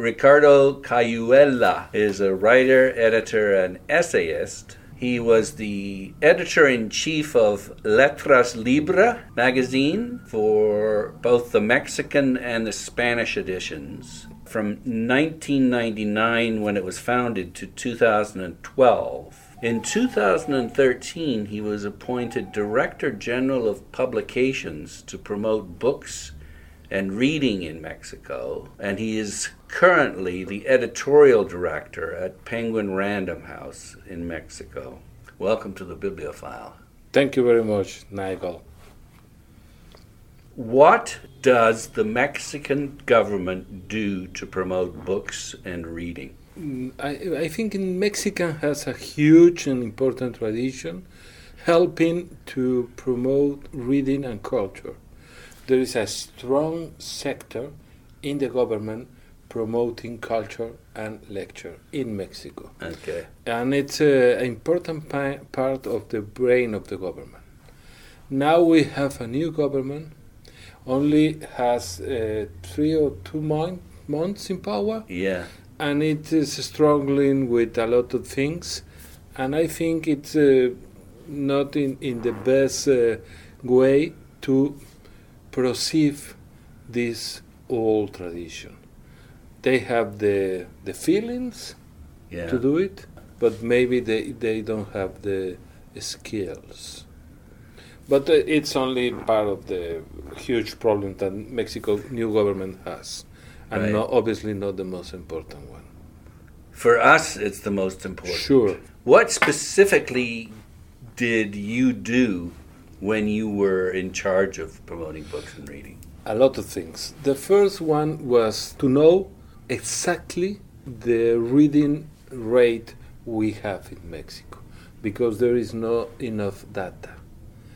Ricardo Cayuela is a writer, editor, and essayist. He was the editor-in-chief of Letras Libres magazine for both the Mexican and the Spanish editions from 1999, when it was founded, to 2012. In 2013, he was appointed Director General of Publications to promote books and reading in Mexico, and he is currently the editorial director at Penguin Random House in Mexico. Welcome to the Bibliophile. Thank you very much, Nigel. What does the Mexican government do to promote books and reading? I think Mexico has a huge and important tradition helping to promote reading and culture. There is a strong sector in the government promoting culture and lecture in Mexico. Okay. And it's an important part of the brain of the government. Now we have a new government, only has 3 or 2 months in power. Yeah. And it is struggling with a lot of things. And I think it's not in the best way to perceive this old tradition. They have the feelings to do it, but maybe they don't have the skills. But it's only part of the huge problem that Mexico's new government has, and obviously not the most important one. For us, it's the most important. Sure. What specifically did you do when you were in charge of promoting books and reading? A lot of things. The first one was to know exactly the reading rate we have in Mexico, because there is not enough data.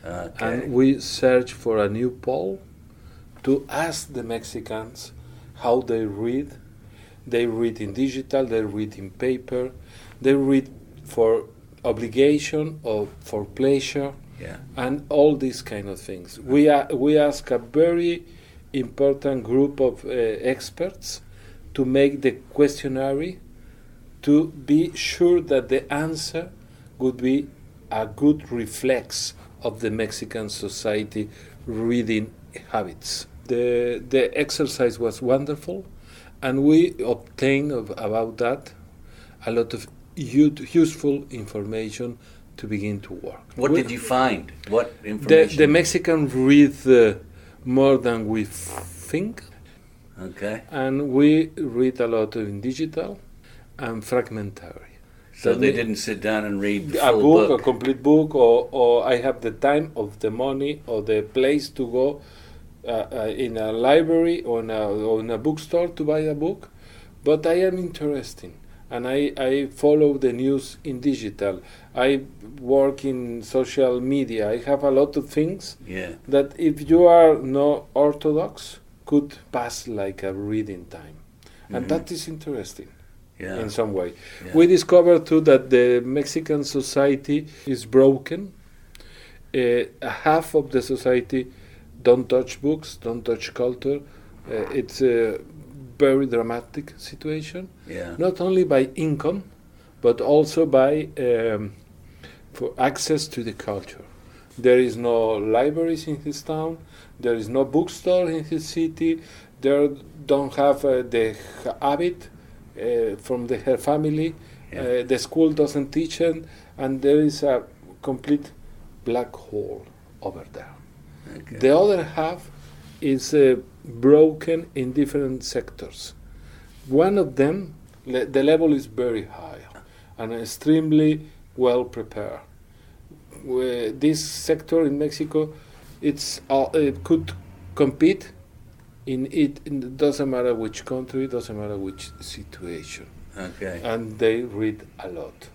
Okay. And we searched for a new poll to ask the Mexicans how they read. They read in digital, they read in paper, they read for obligation or for pleasure. Yeah. And all these kind of things. We ask a very important group of experts to make the questionnaire to be sure that the answer would be a good reflex of the Mexican society reading habits. The exercise was wonderful, and we obtained about that a lot of useful information to begin to work. What did you find? What information? The Mexicans read more than we think. Okay. And we read a lot in digital and fragmentary. So they didn't sit down and read the a full book? A complete book, or I have the time of the money or the place to go in a library or in a bookstore to buy a book. But I am interested. And I follow the news in digital. I work in social media. I have a lot of things that if you are not orthodox, could pass like a reading time. And that is interesting in some way. Yeah. We discovered too that the Mexican society is broken. Half of the society don't touch books, don't touch culture. It's a very dramatic situation, not only by income, but also by for access to the culture. There is no libraries in his town, there is no bookstore in his city, they don't have the habit from her family, the school doesn't teach it, and there is a complete black hole over there. Okay. The other half is broken in different sectors. One of them, the level is very high and extremely well prepared. This sector in Mexico, it could compete in it. It doesn't matter which country, doesn't matter which situation. Okay. And they read a lot.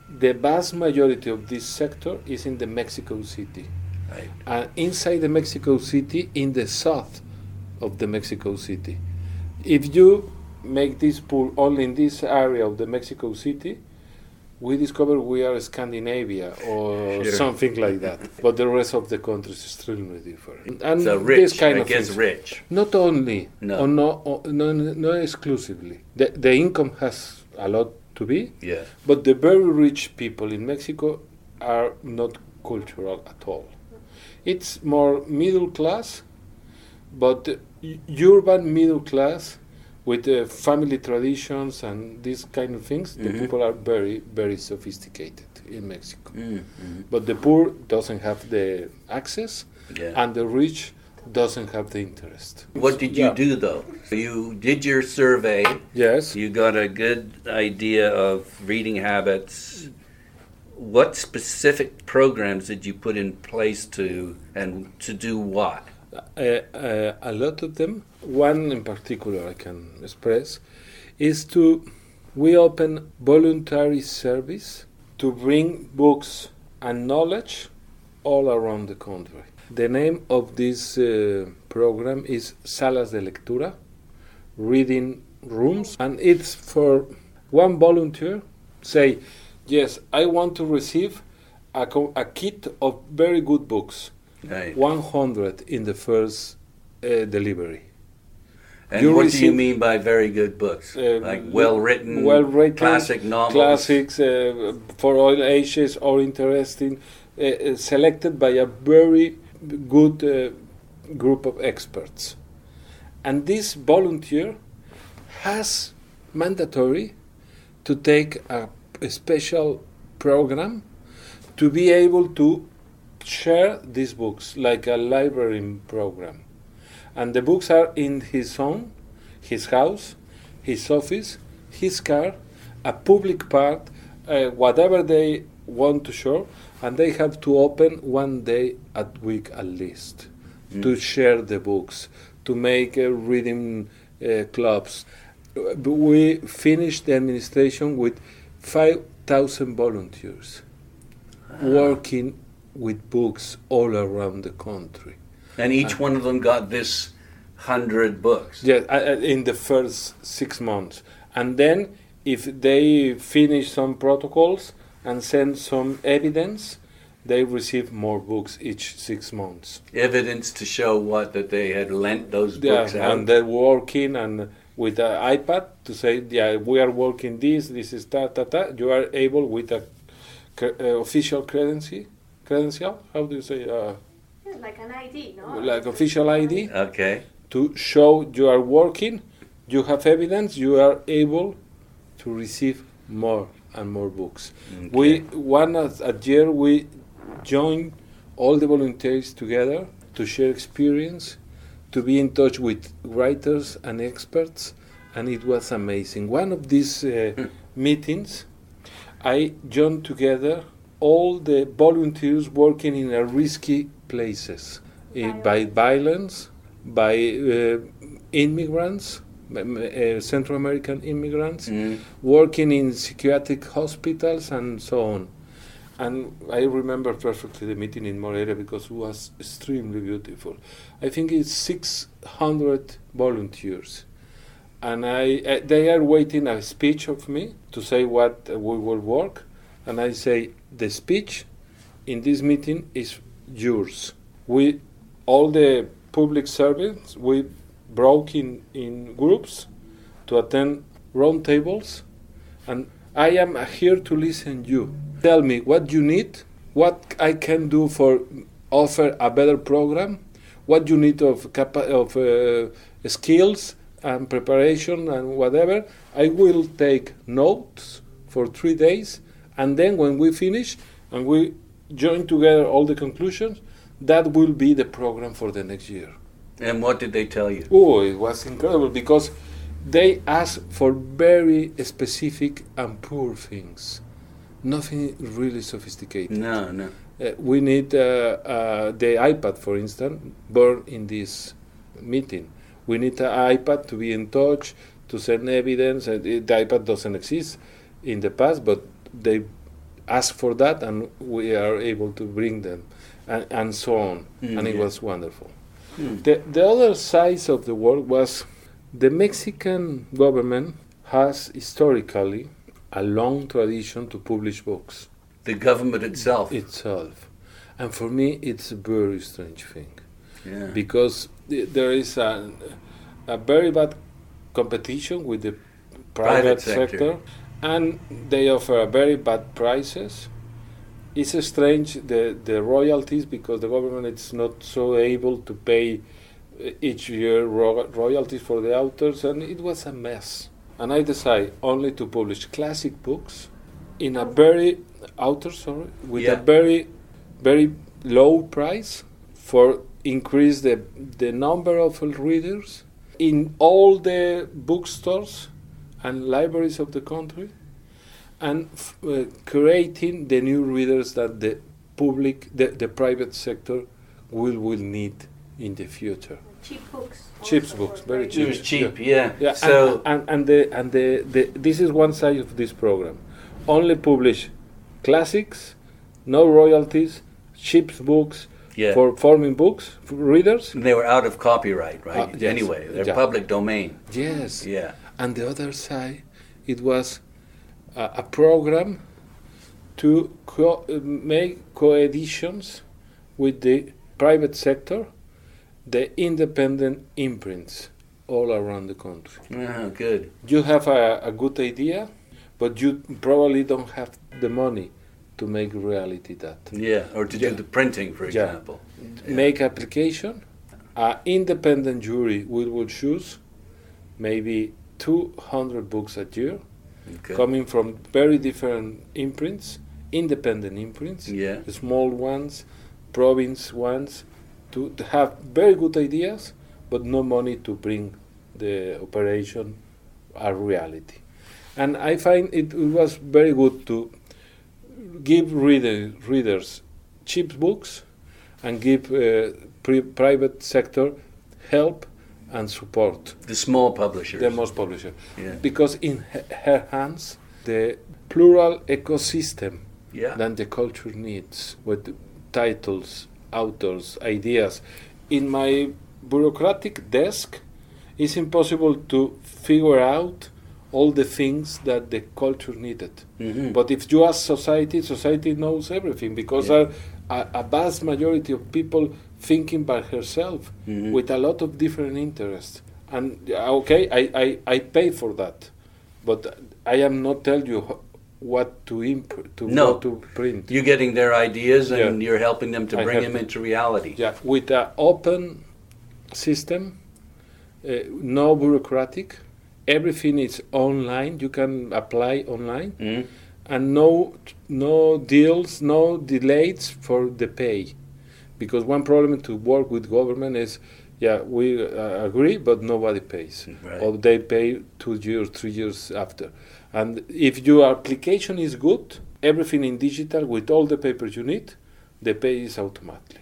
The vast majority of this sector is in the Mexico City. Right. And inside the Mexico City, in the south of the Mexico City. If you make this pool only in this area of the Mexico City, we discover we are Scandinavia or something like that. But the rest of the country is extremely different. And so rich, this kind of gets things. rich. Not only, No. or no exclusively. The income has a lot to be, Yes. but the very rich people in Mexico are not cultural at all. It's more middle class, but urban middle class with family traditions and these kind of things. The people are very, very sophisticated in Mexico. But the poor doesn't have the access, and the rich doesn't have the interest. What did you do, though? You did your survey. Yes. You got a good idea of reading habits. What specific programs did you put in place to do what? A lot of them. One in particular I can express is we open voluntary service to bring books and knowledge all around the country. The name of this program is Salas de Lectura, reading rooms, and it's for one volunteer say, yes, I want to receive a kit of very good books. Right. 100 in the first delivery. And what do you mean by very good books? Like well-written, classic novels? Classics for all ages or interesting, selected by a very good group of experts. And this volunteer has mandatory to take a special program to be able to share these books like a library program. And the books are in his home, his house, his office, his car, a public part, whatever they want to show, and they have to open one day a week at least to share the books, to make reading clubs. We finished the administration with 5,000 volunteers working with books all around the country. And each one of them got this 100 books? Yeah, in the first 6 months. And then if they finish some protocols and send some evidence, they receive more books each 6 months. Evidence to show what? That they had lent those books out? And they're working and with an iPad to say, yeah, we are working this is ta. You are able with a official credential? How do you say? Like an ID, no? Like official ID. Okay. To show you are working, you have evidence, you are able to receive more and more books. Okay. A year we join all the volunteers together to share experience, to be in touch with writers and experts, and it was amazing. One of these meetings, I joined together all the volunteers working in risky places, by violence, by immigrants, Central American immigrants, working in psychiatric hospitals and so on. And I remember perfectly the meeting in Montreal because it was extremely beautiful. I think it's 600 volunteers. And they are waiting a speech of me to say what we will work. And I say, the speech in this meeting is yours. We, all the public servants, we broke in groups to attend round tables. And I am here to listen you. Tell me what you need, what I can do for offer a better program, what you need of skills and preparation and whatever. I will take notes for 3 days, and then when we finish and we join together all the conclusions, that will be the program for the next year. And what did they tell you? Oh, it was incredible because they asked for very specific and poor things. Nothing really sophisticated. No. We need the iPad, for instance, born in this meeting. We need an iPad to be in touch, to send evidence. The iPad doesn't exist in the past, but they ask for that, and we are able to bring them, and so on. And it was wonderful. The other side of the work was the Mexican government has historically a long tradition to publish books. The government itself. And for me, it's a very strange thing. Yeah. Because there is a very bad competition with the private sector, and they offer very bad prices. It's strange, the royalties, because the government is not so able to pay each year royalties for the authors, and it was a mess. And I decided only to publish classic books in a very with a very, very low price for increase the number of readers in all the bookstores and libraries of the country, and creating the new readers that the public, the private sector will need in the future. Cheap books. Cheap books, very cheap. It was cheap, yeah. So and this is one side of this program. Only publish classics, no royalties, cheap books for forming books for readers. And they were out of copyright, right? Yes. Anyway, they're public domain. Yes. Yeah. And the other side, it was a program to make co-editions with the private sector, the independent imprints all around the country. Oh, good. You have a good idea, but you probably don't have the money to make reality that. Yeah, or to do the printing, for example. Make application. An independent jury will choose maybe 200 books a year, coming from very different imprints, independent imprints, small ones, province ones, to have very good ideas, but no money to bring the operation a reality. And I find it was very good to give readers cheap books and give private sector help and support. The small publishers. The most publisher. Yeah. Because in her hands, the plural ecosystem that the culture needs, with titles, authors, ideas. In my bureaucratic desk, it's impossible to figure out all the things that the culture needed. Mm-hmm. But if you ask society knows everything, because there are a vast majority of people thinking by herself with a lot of different interests. And I pay for that, but I am not tell you what to print. You're getting their ideas and you're helping them to bring them into reality. Yeah, with an open system, no bureaucratic. Everything is online. You can apply online, and no deals, no delays for the pay, because one problem to work with government is, we agree, but nobody pays, or they pay 2 years, 3 years after. And if your application is good, everything in digital with all the papers you need, the pay is automatically.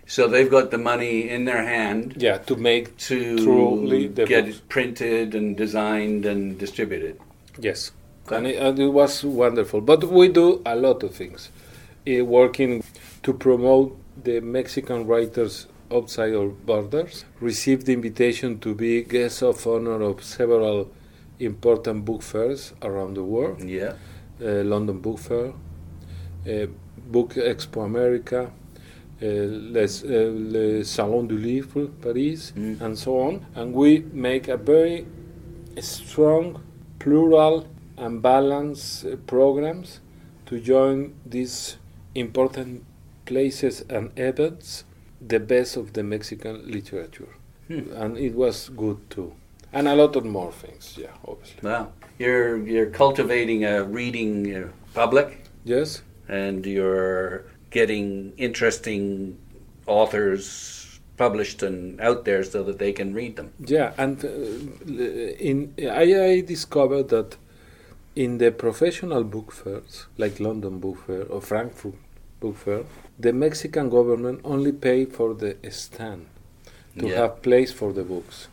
So they've got the money in their hand to make truly get it printed and designed and distributed. Yes, and it was wonderful. But we do a lot of things, working to promote the Mexican writers outside our borders. Received the invitation to be guest of honor of several important book fairs around the world. London Book Fair, Book Expo America, le Salon du Livre, Paris, and so on. And we make a very strong, plural, and balanced programs to join these important places and events, the best of the Mexican literature. And it was good too. And a lot of more things, obviously. Wow. You're cultivating a reading public. Yes. And you're getting interesting authors published and out there so that they can read them. Yeah, and I discovered that in the professional book fairs, like London Book Fair or Frankfurt Book Fair, the Mexican government only pay for the stand to have place for the books.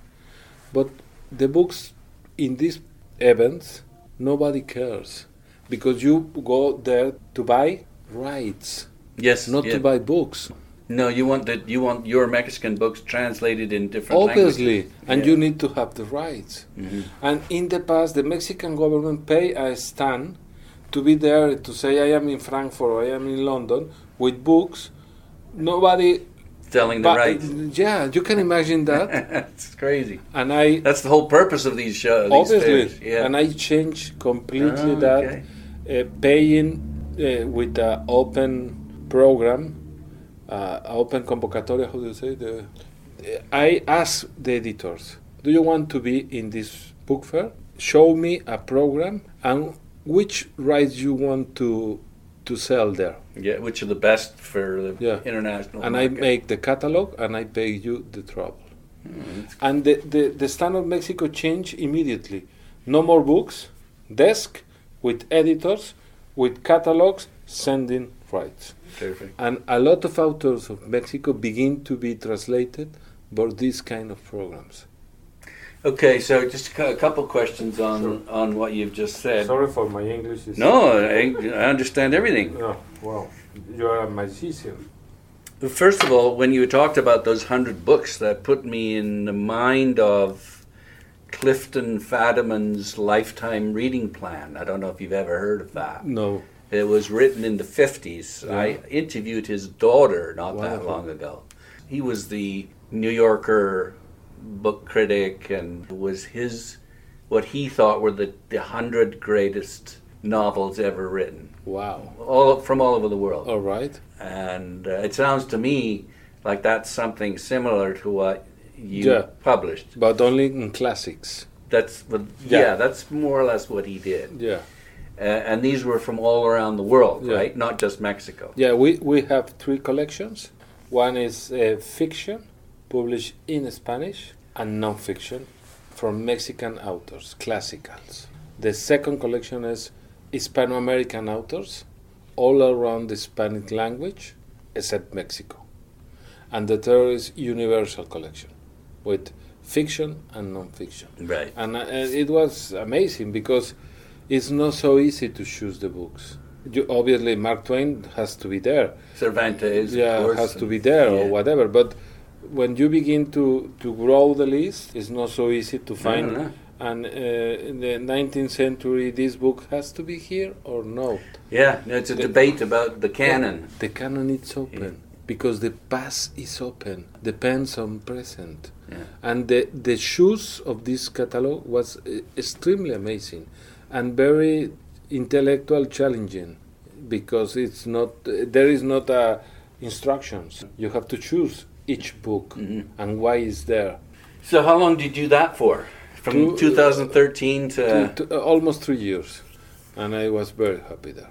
But the books in these events, nobody cares, because you go there to buy rights. Yes, not to buy books. No, you want your Mexican books translated in different Obviously, languages. and you need to have the rights. Mm-hmm. And in the past, the Mexican government pay a stand to be there to say, I am in Frankfurt or I am in London with books. Nobody selling the rights. Yeah, you can imagine that. It's crazy. And that's the whole purpose of these shows. Obviously, these fairs. Yeah. and I changed completely that, paying with an open program, open convocatoria, how do you say? I asked the editors, do you want to be in this book fair? Show me a program and which rights you want to sell there. Yeah, which are the best for the international and market. I make the catalog and I pay you the trouble. And the stand of Mexico changed immediately. No more books, desk with editors, with catalogs, sending rights. Perfect. And a lot of authors of Mexico begin to be translated for these kind of programs. Okay, so just a couple questions on what you've just said. Sorry for my English. No, I understand everything. Oh, wow. You are a magician. First of all, when you talked about those 100 books, that put me in the mind of Clifton Fadiman's lifetime reading plan. I don't know if you've ever heard of that. No. It was written in the 50s. Yeah. I interviewed his daughter not that long ago. He was the New Yorker book critic, and it was what he thought were the 100 greatest novels ever written. Wow. From all over the world. All right. And it sounds to me like that's something similar to what you published. But only in classics. That's more or less what he did. Yeah. And these were from all around the world, right? Not just Mexico. Yeah, we have 3 collections. One is fiction, published in Spanish, and non-fiction from Mexican authors, classicals. The second collection is Hispano-American authors, all around the Hispanic language, except Mexico. And the third is universal collection, with fiction and non-fiction. Right. And it was amazing because it's not so easy to choose the books. Obviously, Mark Twain has to be there. Cervantes, of course, has to be there or whatever. But when you begin to grow the list, it's not so easy to find. And in the 19th century, this book has to be here or no. Yeah, it's a debate about the canon. The canon is open because the past is open, depends on present. Yeah. And the choice of this catalog was extremely amazing and very intellectual challenging because it's not there is not instructions. You have to choose each book and why is there. So how long did you do that for? From 2013 to almost 3 years, and I was very happy there.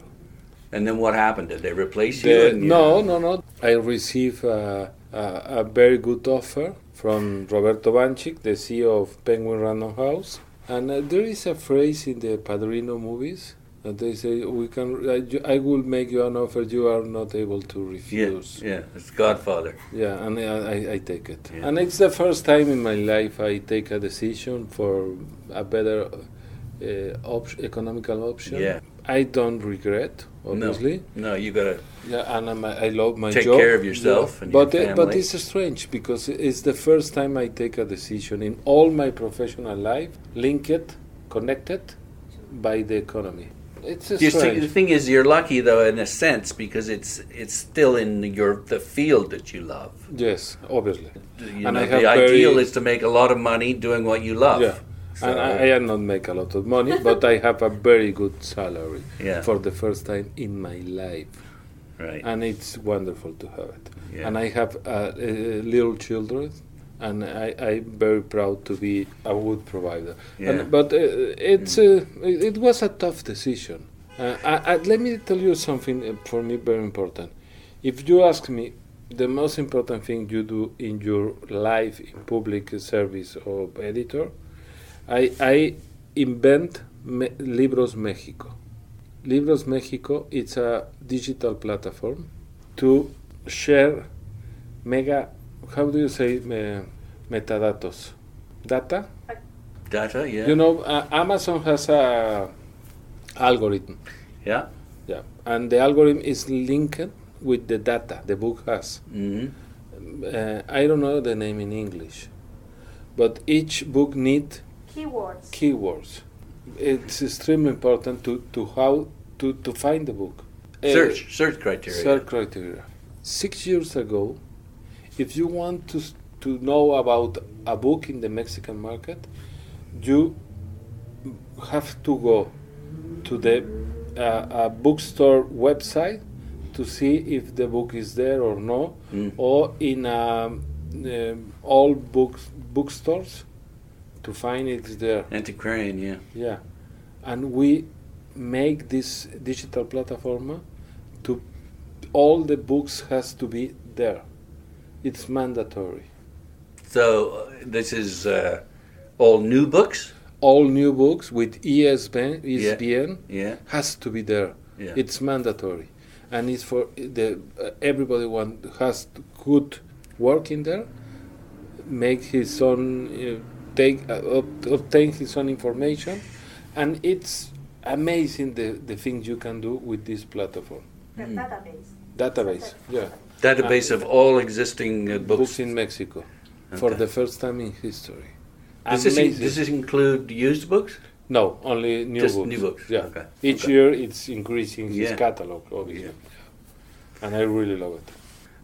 And then what happened? Did they replace you? No. I received a very good offer from Roberto Banchik, the CEO of Penguin Random House. And there is a phrase in the Padrino movies that they say, I will make you an offer you are not able to refuse. Yeah, it's Godfather. Yeah, and I take it. Yeah. And it's the first time in my life I take a decision for a better economical option. Yeah. I don't regret, obviously. No, you gotta. Yeah, and I love my take job. Take care of yourself and your family. But it's strange because it's the first time I take a decision in all my professional life, connected by the economy. It's strange. The thing is, you're lucky though, in a sense, because it's still in the field that you love. Yes, obviously. The ideal is to make a lot of money doing what you love. Yeah. So and I am not make a lot of money, but I have a very good salary for the first time in my life. Right. And it's wonderful to have it. Yeah. And I have little children, and I'm very proud to be a wood provider. Yeah. But it was a tough decision. Let me tell you something for me very important. If you ask me, the most important thing you do in your life in public service or editor, I invent Libros México. Libros México, it's a digital platform to share how do you say metadatos? Data, yeah. You know, Amazon has a algorithm. Yeah. Yeah. And the algorithm is linked with the data the book has. Mm-hmm. I don't know the name in English, but each book needs keywords. It's extremely important to how to find the book. Search criteria. Search criteria. 6 years ago, if you want to know about a book in the Mexican market, you have to go to the bookstore website to see if the book is there or no, or in all bookstores to find it's there. Antiquarian, yeah. Yeah, and we make this digital platform to all the books has to be there. It's mandatory. So this is all new books? All new books with ISBN Yeah. has to be there. Yeah. It's mandatory, and it's for the everybody has good work in there. Make his own obtain his own information, and it's amazing the things you can do with this platform. The Database, yeah. Database of all existing Books in Mexico, for the first time in history. Does this include used books? No, only new Just books. new books. Yeah. Okay. Each year it's increasing his Yeah. catalog, obviously. And I really love it.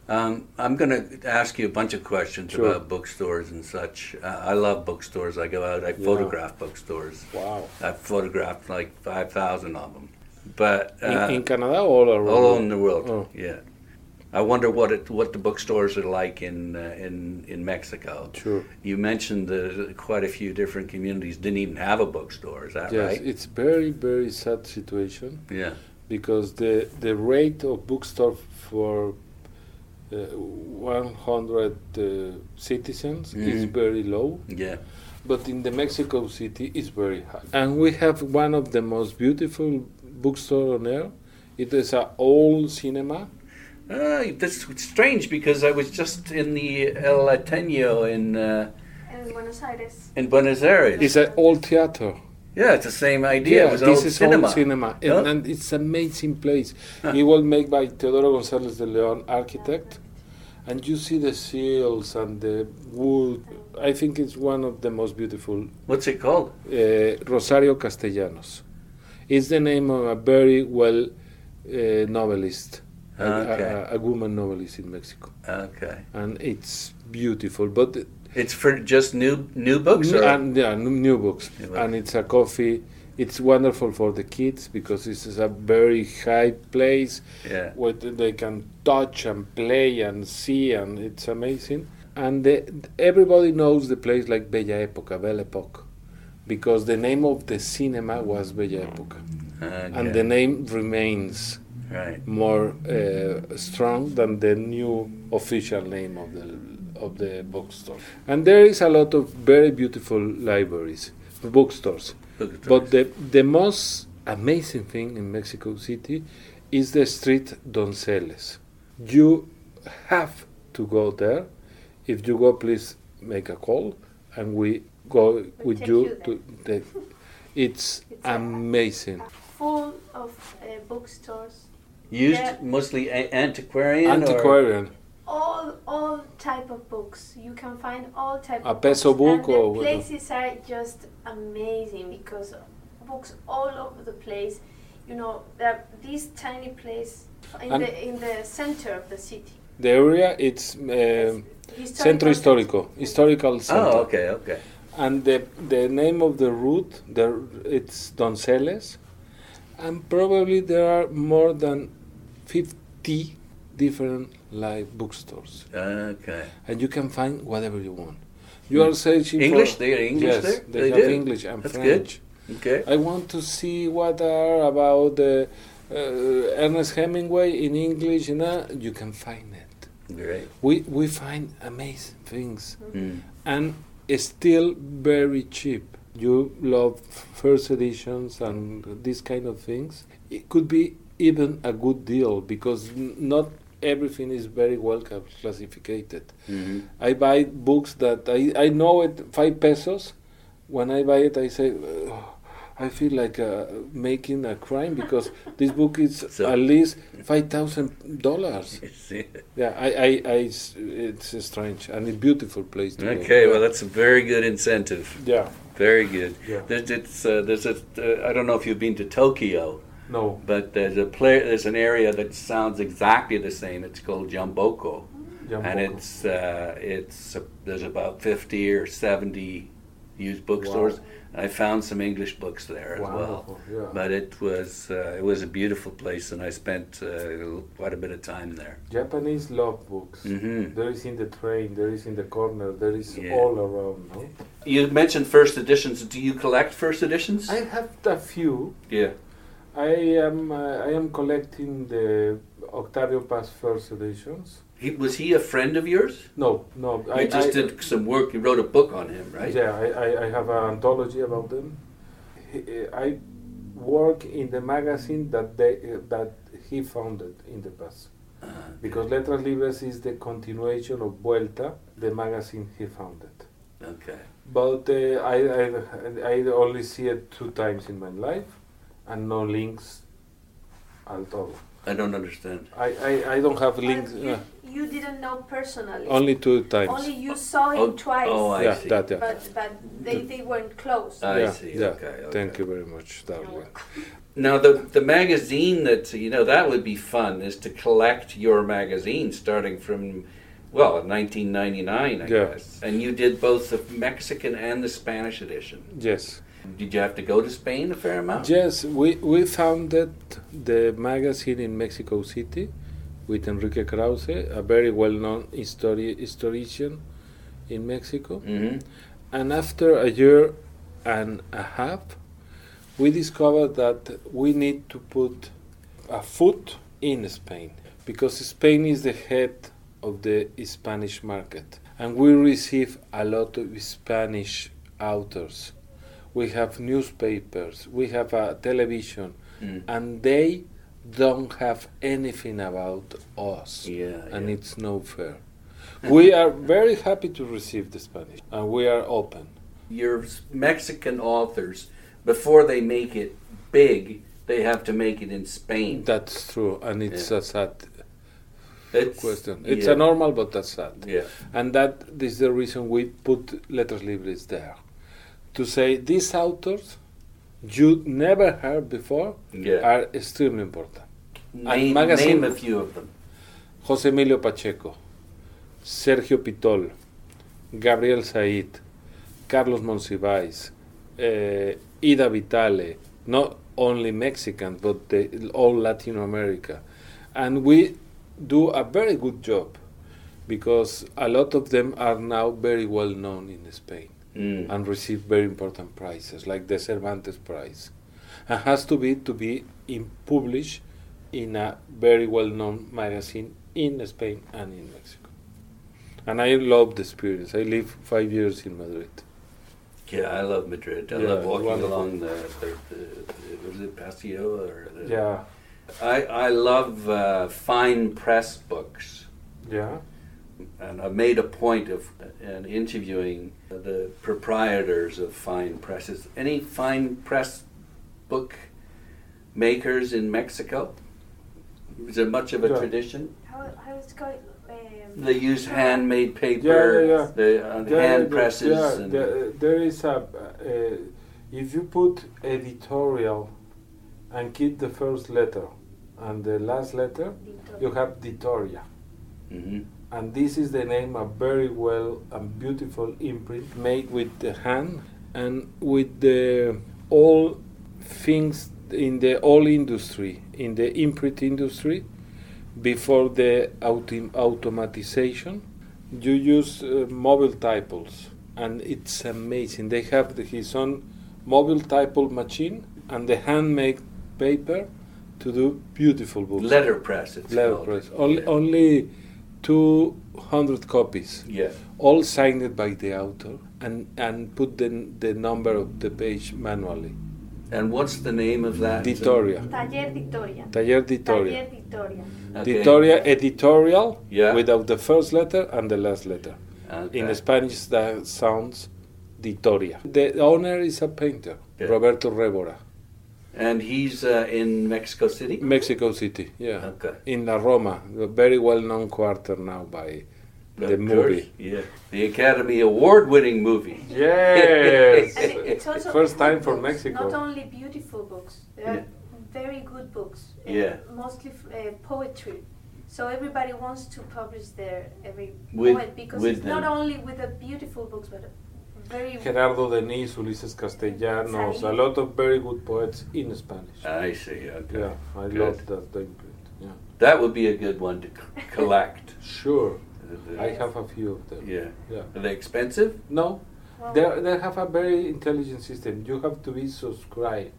I'm going to ask you a bunch of questions Sure. about bookstores and such. I love bookstores. I go out, I photograph bookstores. Wow. I've photographed like 5,000 of them. But In Canada or all around? all in the world, Oh. yeah. I wonder what the bookstores are like in Mexico. Sure. You mentioned that quite a few different communities didn't even have a bookstore. Is that Yes, right? it's very, very sad situation Yeah. because the rate of bookstore for 100 citizens is very low, Yeah. but in the Mexico City is very high. And we have one of the most beautiful bookstore on earth. It is an old cinema. That's strange because I was just in the El Ateneo in Buenos Aires. in Buenos Aires. It's an old theater. Yeah, it's the same idea. It was this old is cinema. old cinema, Yeah. and it's amazing place. It was made by Teodoro González de León, architect, and you see the seals and the wood. I think it's one of the most beautiful. What's it called? Rosario Castellanos. It's the name of a very well novelist, a woman novelist in Mexico, Okay. and it's beautiful. But It's for just new books? Or? new books, New books. and it's a coffee. It's wonderful for the kids because this is a very high place Yeah. where they can touch and play and see, and it's amazing. And everybody knows the place like Bella Época, Belle Époque, because the name of the cinema was Bella Época, and the name remains Right. more strong than the new official name of the bookstore. And there is a lot of very beautiful libraries, bookstores. But the most amazing thing in Mexico City is the street Donceles. You have to go there. If you go, please make a call, and we go with you to the. It's amazing. Full of bookstores. Used Yeah. mostly antiquarian? Antiquarian. All type of books. You can find all type A of peso books. book and or the what? places are just amazing because books all over the place. You know, this tiny place in the center of the city. The area it's Centro Storico, historical center. Oh, okay. And the name of the route, it's Donceles, and probably there are more than 50 different live bookstores, Okay. and you can find whatever you want. You are searching English? for They are English yes, there? they They have do? English and That's French. good. Okay. I want to see what are about Ernest Hemingway in English, you can find it. Great. We find amazing things, Mm. and it's still very cheap. You love first editions and these kind of things. It could be even a good deal because not everything is very well classified. Mm-hmm. I buy books that I know it 5 pesos. When I buy it, I say, I feel like making a crime because this book is So- at least $5,000. You see it. Yeah, it's strange and a beautiful place to go. Okay, well, that's a very good incentive. Yeah, Very good. yeah. There's I don't know if you've been to Tokyo, No. but there's an area that sounds exactly the same. It's called Jamboko, and it's there's about 50 or 70 used bookstores. Wow. I found some English books there as well. Wonderful, yeah. But it was a beautiful place, and I spent quite a bit of time there. Japanese love books. Hmm. There is in the train, there is in the corner, there is Yeah. all around. No? You mentioned first editions. Do you collect first editions? I have a few. Yeah. I am collecting the Octavio Paz first editions. Was he a friend of yours? No. You just did some work. You wrote a book on him, right? Yeah, I have an anthology about them. I work in the magazine that he founded in the past. Because Letras Libres is the continuation of Vuelta, the magazine he founded. Okay. But I only see it 2 times in my life, and no links at all. I don't understand. I don't have links. But you didn't know personally. Only 2 times. Only you saw him twice. Oh, I see. Yeah. But they weren't close. I see. Yeah. Okay. Thank you very much, darling. Now, the magazine that would be fun is to collect your magazine starting from, 1999, I Yeah. guess. And you did both the Mexican and the Spanish edition. Yes. Did you have to go to Spain a fair amount? Yes, we founded the magazine in Mexico City with Enrique Krause, a very well-known historian in Mexico. Mm-hmm. And after a year and a half, we discovered that we need to put a foot in Spain because Spain is the head of the Spanish market. And we receive a lot of Spanish authors. We have newspapers, we have a television, and they don't have anything about us. And it's no fair. We are very happy to receive the Spanish, and we are open. Your Mexican authors, before they make it big, they have to make it in Spain. That's true, and it's a sad question. It's yeah. a normal, but that's sad. Yeah. And that is the reason we put Letras Libres there. To say these authors you never heard before are extremely important. Name a few of them. José Emilio Pacheco, Sergio Pitol, Gabriel Said, Carlos Monsiváis, Ida Vitale, not only Mexican, but all Latin America. And we do a very good job because a lot of them are now very well known in Spain. And receive very important prizes, like the Cervantes Prize, and has to be published in a very well-known magazine in Spain and in Mexico. And I love the experience. I lived 5 years in Madrid. Yeah, I love Madrid. I love walking along the was it Paseo or Yeah. I love fine press books. Yeah. And I made a point of interviewing the proprietors of fine presses. Any fine press book makers in Mexico? Is there much of a tradition? How it's going? They use handmade paper, hand presses. And there is if you put editorial and keep the first letter and the last letter, you have Editoria. Mm-hmm. And this is the name, a very well and beautiful imprint made with the hand and with the all things in the all industry, in the imprint industry, before the automatization. You use mobile typos, and it's amazing. They have his own mobile typo machine and the handmade paper to do beautiful books. Letterpress, it's Letter called. press. Only 200 copies. Yeah. All signed by the author and put the number of the page manually. And what's the name of that? Editoria. Taller Victoria. Taller Editoria. Taller Victoria. Okay. Editoria, editorial, Yeah. without the first letter and the last letter. Okay. In Spanish that sounds Editorial. The owner is a painter, Roberto Rebora. And he's in Mexico City? Mexico City, yeah. Okay. In La Roma, a very well-known quarter now by the movie. Yeah. The Academy Award-winning movie. Yes! And it's also First time for books, Mexico. not only beautiful books, they are very good books. Yeah. Mostly poetry. So everybody wants to publish every With- poet because with it's not them. only with the beautiful books, but very Gerardo Denis, Ulises Castellanos, a lot of very good poets in Spanish. I see, okay. Yeah, I Good. love that the imprint. Yeah. That would be a good one to collect. Sure, I have a few of them. Yeah. Yeah. Are they expensive? No, Wow. they have a very intelligent system. You have to be subscribed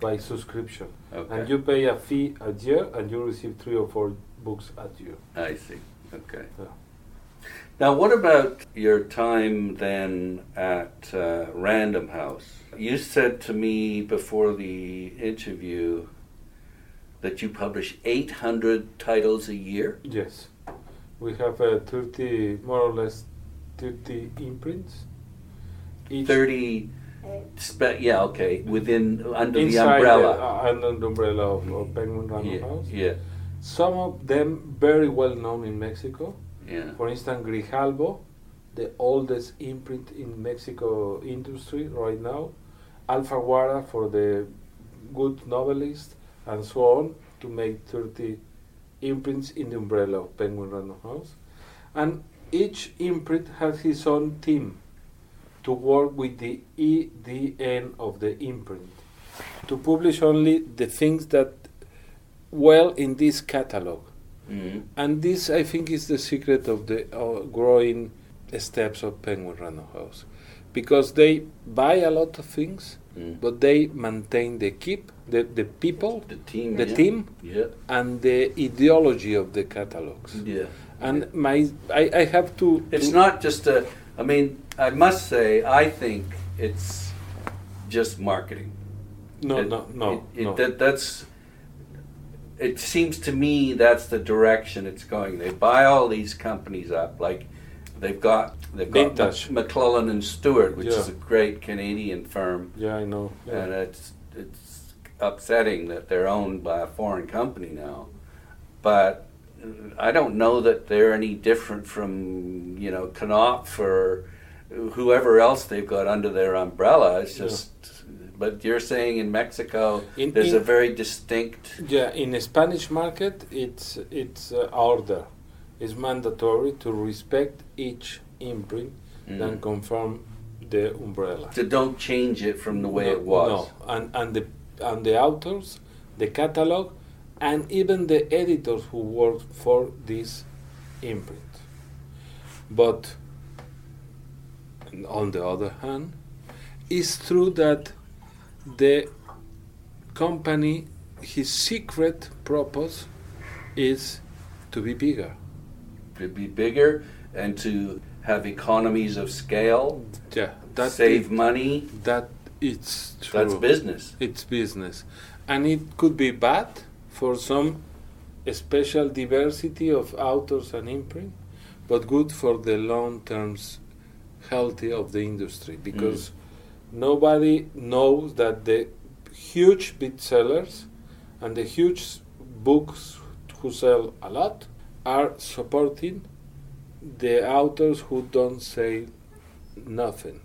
by subscription, Okay. and you pay a fee a year, and you receive 3 or 4 books a year. I see. Okay. Yeah. Now, what about your time then at Random House? You said to me before the interview that you publish 800 titles a year? Yes, we have 30, more or less 30 imprints. Each 30, yeah, okay, under the inside umbrella. under the umbrella of Penguin Random Yeah, House. yeah, Some of them very well known in Mexico. yeah. For instance, Grijalbo, the oldest imprint in Mexico industry right now. Alfaguara for the good novelist, and so on, to make 30 imprints in the umbrella of Penguin Random House. And each imprint has his own team to work with the EDN of the imprint, to publish only the things that well in this catalog. Mhm. And this, I think, is the secret of the growing steps of Penguin Random House, because they buy a lot of things, but they maintain the people, The team. the yeah. team, Yeah, and the ideology of the catalogs. yeah. And I have to. It's not just I mean, I must say, I think it's just marketing. No, It- no, no, it- no. That's. It seems to me that's the direction it's going. They buy all these companies up, like they've got Vintage. McClellan and Stewart, which is Yeah. a great Canadian firm, Yeah, I know. Yeah. and it's upsetting that they're owned by a foreign company now. But I don't know that they're any different from Knopf or whoever else they've got under their umbrella. It's just. But you're saying in Mexico there's a very distinct. Yeah, in the Spanish market, it's order. It's mandatory to respect each imprint and confirm the umbrella. So don't change it from the way No, it was. No, and the authors, the catalog, and even the editors who work for this imprint. But on the other hand, it's true that the company, his secret purpose is to be bigger. To be bigger and to have economies of scale, Yeah, that save money. That it's true. That's business. It's business, and it could be bad for some special diversity of authors and imprint, but good for the long-term healthy of the industry, because nobody knows that the huge bestsellers and the huge books who sell a lot are supporting the authors who don't say nothing.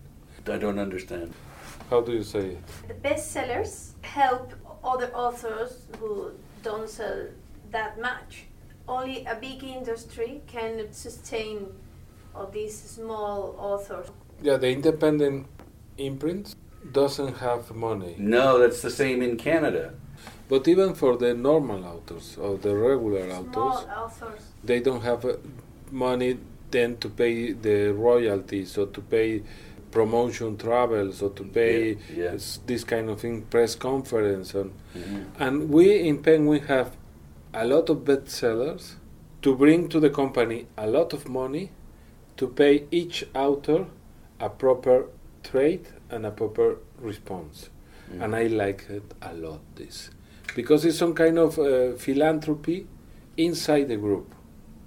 I don't understand. How do you say it? The bestsellers help other authors who don't sell that much. Only a big industry can sustain all these small authors. Yeah, the independent imprint doesn't have money. No, that's the same in Canada. But even for the normal authors or the regular Small authors, authors. they don't have money then to pay the royalties or to pay promotion travels or to pay Yeah. this kind of thing, press conference. Mhm. And we in Penguin have a lot of bestsellers to bring to the company a lot of money to pay each author a proper trade and a proper response. And I like it a lot, this. Because it's some kind of philanthropy inside the group.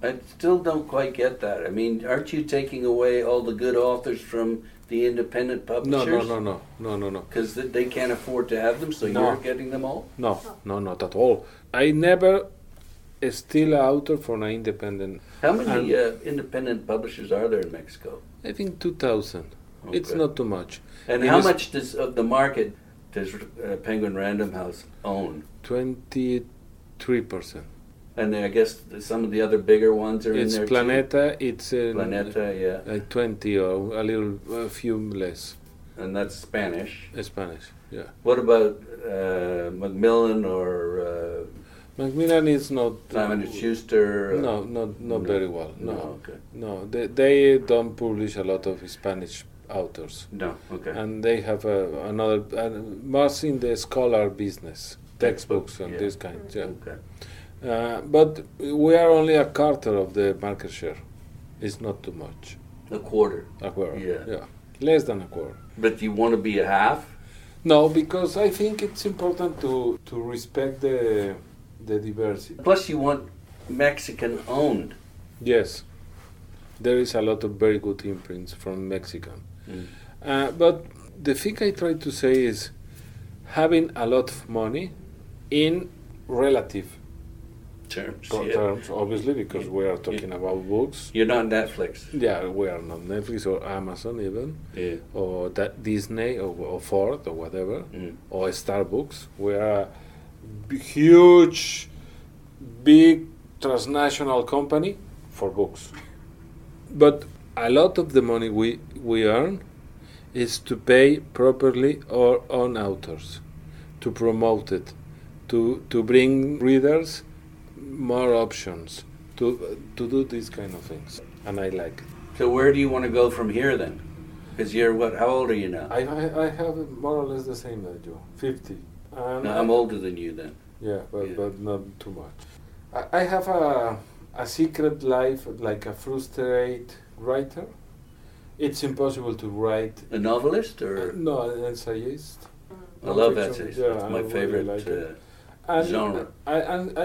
I still don't quite get that. I mean, aren't you taking away all the good authors from the independent publishers? No. Because they can't afford to have them, so No. you're getting them all? No, not at all. I never steal an author from an independent. How many independent publishers are there in Mexico? I think 2,000. Okay. It's not too much. And It how is much of the market does Penguin Random House own? 23%. And I guess some of the other bigger ones are It's in there Planeta. It's Planeta, yeah. 20 or a few less. And that's Spanish. Spanish, yeah. What about Macmillan or Macmillan is not. Simon & Schuster? Not very well. No, okay. no. They don't publish a lot of Spanish authors, No, okay. and they have another more in the scholar business, textbooks and yeah. this kind. Yeah. Okay. But we are only a quarter of the market share. It's not too much. A quarter. A quarter. Yeah. Less than a quarter. But you want to be a half? No, because I think it's important to respect the diversity. Plus you want Mexican owned. Yes, there is a lot of very good imprints from Mexican. Mm. But the thing I try to say is having a lot of money in relative terms, obviously, because we are talking about books. You're not Netflix. Yeah, we are not Netflix or Amazon even, Yeah. or Disney or Ford or whatever, Mm. or Starbucks. We are a huge, big transnational company for books. But a lot of the money we earn is to pay properly our own authors, to promote it, to bring readers more options, to do these kind of things, and I like it. So where do you want to go from here then? Because you're what? How old are you now? I have more or less the same as you, 50. And No, I'm older than you then. Yeah, Yeah. but not too much. I have a secret life, like a frustrated writer. It's impossible to write. A novelist or? No, an essayist. I love Non-fiction. essays. Yeah, It's my I really favorite like it. genre.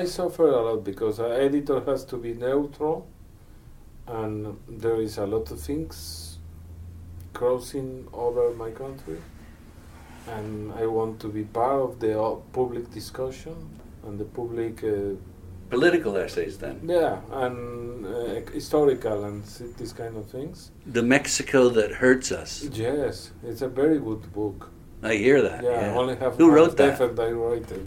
I suffer a lot because an editor has to be neutral, and there is a lot of things crossing over my country, and I want to be part of the public discussion and the public. Political essays then. Yeah, and historical and these kind of things. The Mexico That Hurts Us. Yes, it's a very good book. I hear that. Yeah, Yeah. I only have Who one wrote that? effort I wrote it.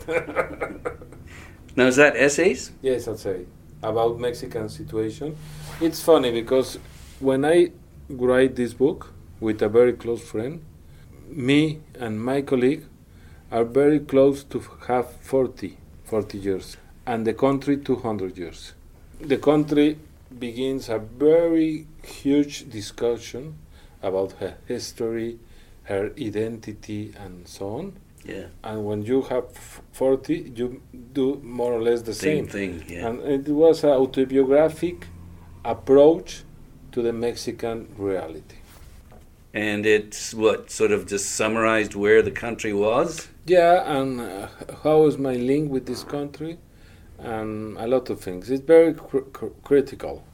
Now is that essays? Yes, I'd say about Mexican situation. It's funny because when I write this book with a very close friend, me and my colleague are very close to have 40 years, and the country 200 years. The country begins a very huge discussion about her history, her identity, and so on. Yeah. And when you have 40, you do more or less the Same same. thing, yeah. And it was an autobiographic approach to the Mexican reality. And it's what, sort of just summarized where the country was? Yeah, and how is my link with this country, and a lot of things. It's very critical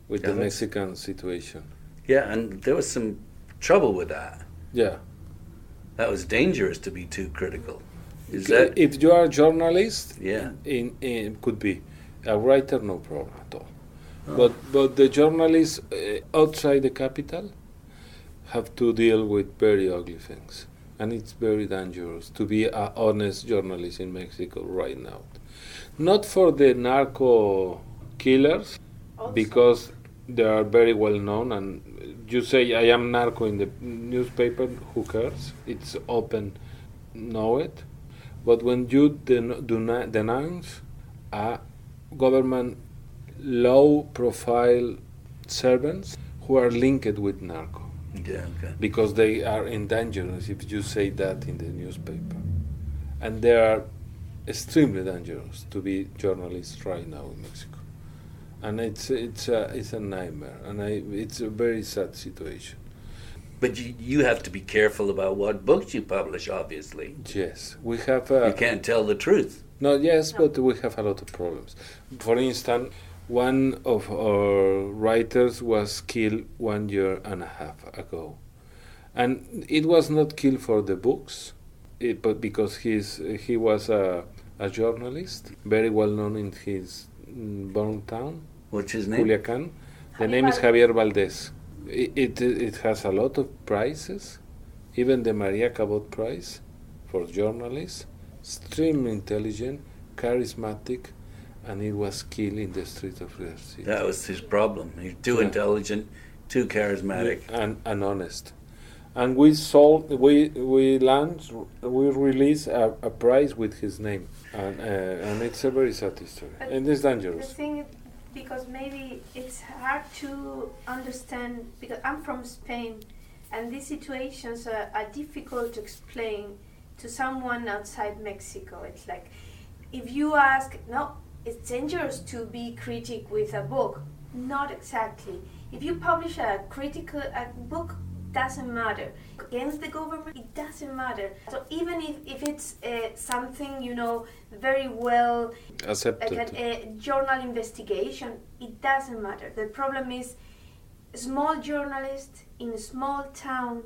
with the Mexican situation. Yeah, and there was some trouble with that. Yeah. That was dangerous to be too critical. Is that? If you are a journalist, Yeah. in could be a writer, no problem at all. But the journalists outside the capital have to deal with very ugly things, and it's very dangerous to be an honest journalist in Mexico right now. Not for the narco killers, Also. because they are very well known, and you say I am narco in the newspaper, who cares? It's open, know it. But when you denounce a government low-profile servants who are linked with narco, Yeah, okay. because they are dangerous if you say that in the newspaper, and they are extremely dangerous to be journalists right now in Mexico, and it's a nightmare, and it's a very sad situation. But you have to be careful about what books you publish, obviously. Yes, we have. You can't tell the truth. No, yes, but we have a lot of problems. For instance, one of our writers was killed 1.5 years ago, And it was not killed for the books, but because he was a journalist, very well known in his born town. What's his name? Culiacan. The name is Javier Valdes. It has a lot of prizes, even the Maria Cabot Prize for journalists. Extremely intelligent, charismatic, and he was killed in the street of Rio City. That was his problem. He's too intelligent, too charismatic, and honest. And we released a prize with his name, and it's a very satisfying. And it's dangerous. The thing is, because maybe it's hard to understand, because I'm from Spain, and these situations are difficult to explain to someone outside Mexico. It's like, if you ask, no, it's dangerous to be critic with a book. Not exactly. If you publish a book, doesn't matter. Against the government, it doesn't matter. So even if it's something, very well accepted, like a journal investigation, it doesn't matter. The problem is small journalists in a small town,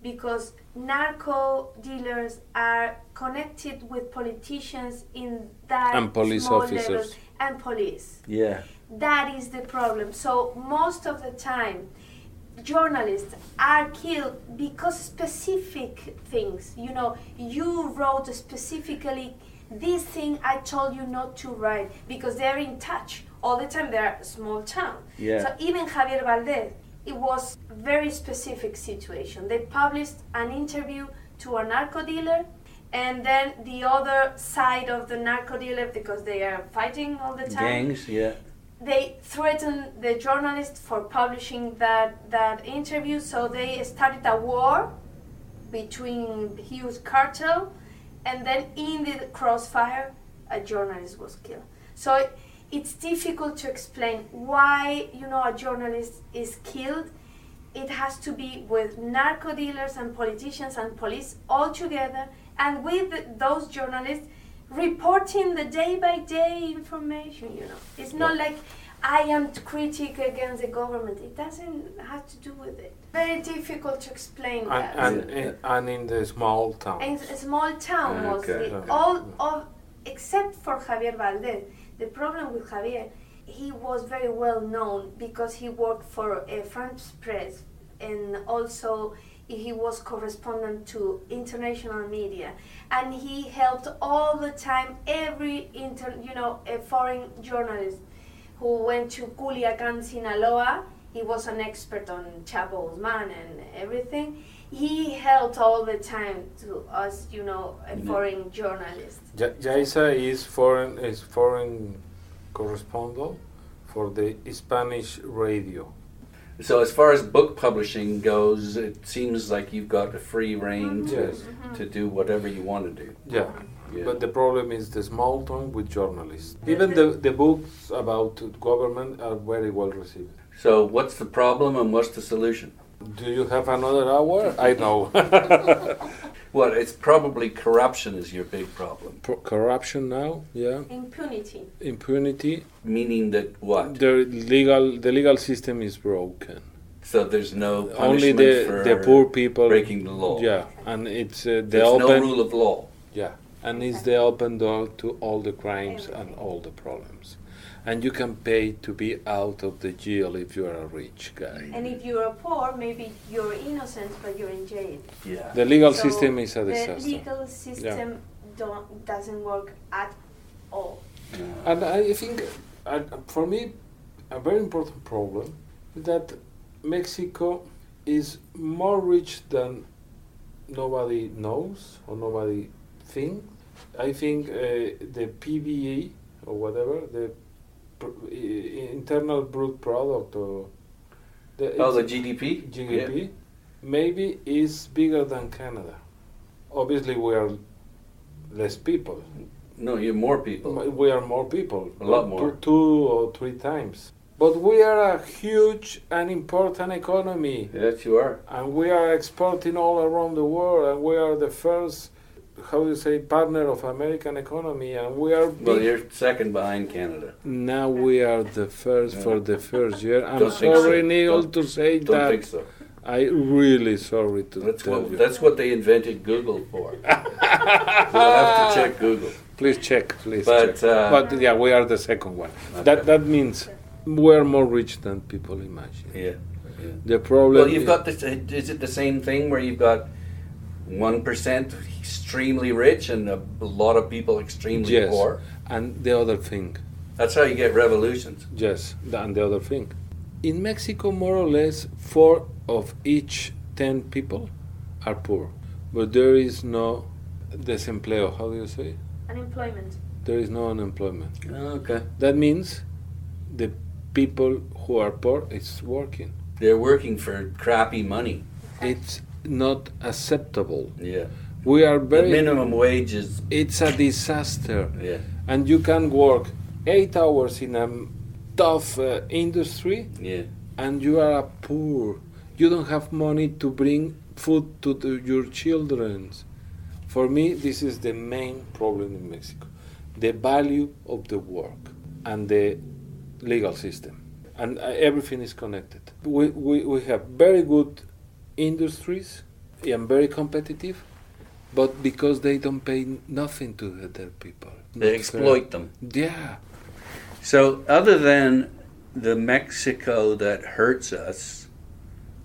because narco dealers are connected with politicians in that and police small officers level, and police. Yeah. That is the problem. So most of the time, journalists are killed because specific things. You wrote specifically this thing I told you not to write, because they're in touch all the time. They're a small town. Yeah. So even Javier Valdes, it was very specific situation. They published an interview to a narco dealer, and then the other side of the narco dealer, because they are fighting all the time. Gangs, yeah. They threatened the journalist for publishing that interview, so they started a war between huge cartel, and then in the crossfire, a journalist was killed. So it's difficult to explain why a journalist is killed. It has to be with narco dealers and politicians and police all together, and with those journalists reporting the day-by-day information. It's not like I am critic against the government. It doesn't have to do with it. Very difficult to explain that. And in the small town. In a small town mostly. Okay. All of, except for Javier Valdes. The problem with Javier, he was very well known because he worked for France Press, and also he was correspondent to international media, and he helped all the time every a foreign journalist who went to Culiacan, Sinaloa. He was an expert on Chapo Guzman and everything. He helped all the time to us, a foreign journalist. Yaisa is foreign correspondent for the Spanish radio. So as far as book publishing goes, it seems like you've got a free rein to do whatever you want to do. Yeah. But the problem is the small town with journalists. Even the books about government are very well received. So what's the problem and what's the solution? Do you have another hour? I know. Well, it's probably corruption is your big problem. Corruption now, yeah. Impunity. Meaning that what? The legal system is broken. So there's no punishment only for the poor people breaking the law. Yeah, and it's there's no rule of law. Yeah, and it's the open door to all the crimes and all the problems. And you can pay to be out of the jail if you are a rich guy. And if you are poor, maybe you're innocent, but you're in jail. Yeah. The legal system is a disaster. The legal system doesn't work at all. No. And I think, for me, a very important problem is that Mexico is more rich than nobody knows or nobody thinks. I think the PBE or whatever, the internal brute product or the GDP, maybe is bigger than Canada. Obviously, we are less people. No, you're more people. We are more people. A lot more. 2 or 3 times. But we are a huge and important economy. Yes, you are. And we are exporting all around the world, and we are the first, partner of American economy, and we are big. Well, you're second behind Canada. Now we are the first for the first year. I'm Don't think sorry, so. Nigel, to say Don't that. think so. I'm really sorry to tell you. That's what they invented Google for. We'll have to check Google. Please check, please But, check. But yeah, we are the second one. Okay. That means we're more rich than people imagine. Yeah. The problem. Well, you've got this. Is it the same thing where you've got 1% extremely rich and a lot of people extremely yes. poor? And the other thing. That's how you get revolutions. Yes, and the other thing. In Mexico, more or less, 4 of each 10 people are poor. But there is no desempleo. How do you say? Unemployment. There is no unemployment. Okay. That means the people who are poor is working. They're working for crappy money. It's not acceptable. Yeah. We are The very. minimum wage is. It's a disaster. Yeah. And you can work 8 hours in a tough industry, Yeah. and you are poor. You don't have money to bring food to your children. For me, this is the main problem in Mexico. The value of the work and the legal system. And everything is connected. We have very good industries and very competitive, but because they don't pay nothing to their people. They exploit them. Yeah. So, other than the Mexico that hurts us,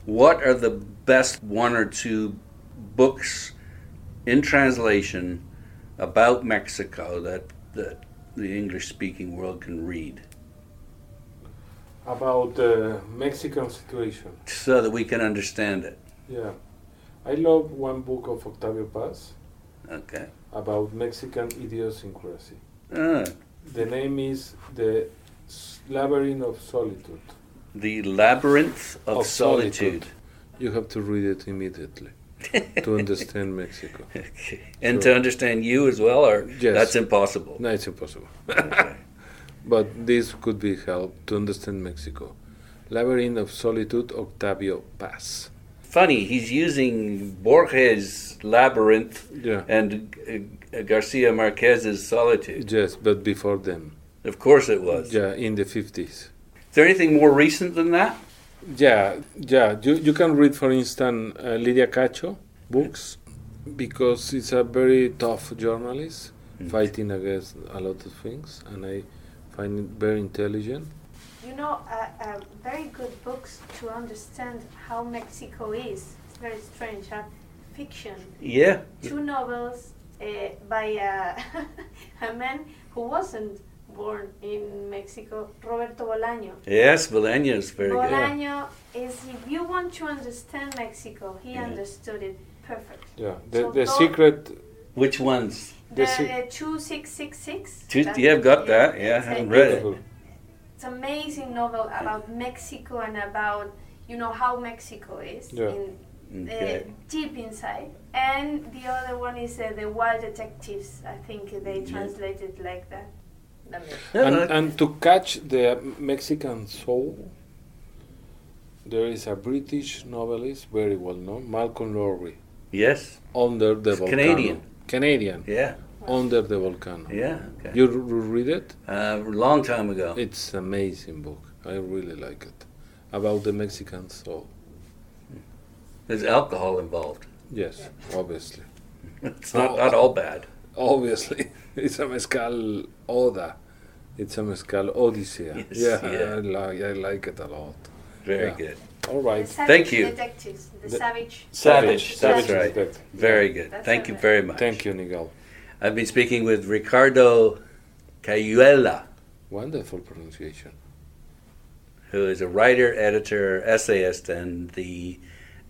what are the best 1 or 2 books in translation about Mexico that the English-speaking world can read? About the Mexican situation. So that we can understand it. Yeah. I love one book of Octavio Paz Okay. about Mexican idiosyncrasy. Ah, The name is The Labyrinth of Solitude. The Labyrinth of Solitude. You have to read it immediately to understand Mexico. Okay. And So- to understand you as well, or Yes. that's impossible? No, it's impossible. Okay. But this could be help to understand Mexico. Labyrinth of Solitude, Octavio Paz. Funny, he's using Borges' Labyrinth Yeah. and Garcia Marquez's Solitude. Yes, but before them. Of course it was. Yeah, in the 50s. Is there anything more recent than that? Yeah. You can read, for instance, Lidia Cacho books, because it's a very tough journalist fighting against a lot of things, and I find it very intelligent. You know, very good books to understand how Mexico is. It's very strange, huh? Fiction. Yeah. 2 novels by a man who wasn't born in Mexico, Roberto Bolaño. Yes, Bolaño is very good. Bolaño is, if you want to understand Mexico, he Yeah. understood it perfect. Yeah, So the those- secret. Which ones? The The 2666. Yeah, I've got that. Yeah, I it's haven't a- read it. It's an amazing novel about Mexico and about, how Mexico is Yeah. Okay. deep inside. And the other one is The Wild Detectives. I think they translated like that. And to catch the Mexican soul, there is a British novelist, very well known, Malcolm Lowry, Yes. Under the It's Volcano. Canadian. Canadian. Yeah. Under the Volcano. Yeah. Okay. You read it? A long time ago. It's an amazing book. I really like it. About the Mexican soul. There's alcohol involved. Yes, obviously. It's not all bad. Obviously. It's a mezcal oda. It's a mezcal odyssea. Yes, yeah, yeah. I like it a lot. Very Yeah. good. All right. Thank you. Detectives, the The- Savage. Savage. That's Savage. right. That- Very good. That's Thank you all right. very much. Thank you, Nigel. I've been speaking with Ricardo Cayuela, Wonderful pronunciation. who is a writer, editor, essayist, and the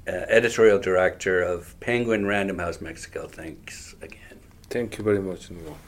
editorial director of Penguin Random House Mexico. Thanks again. Thank you very much, Nigel.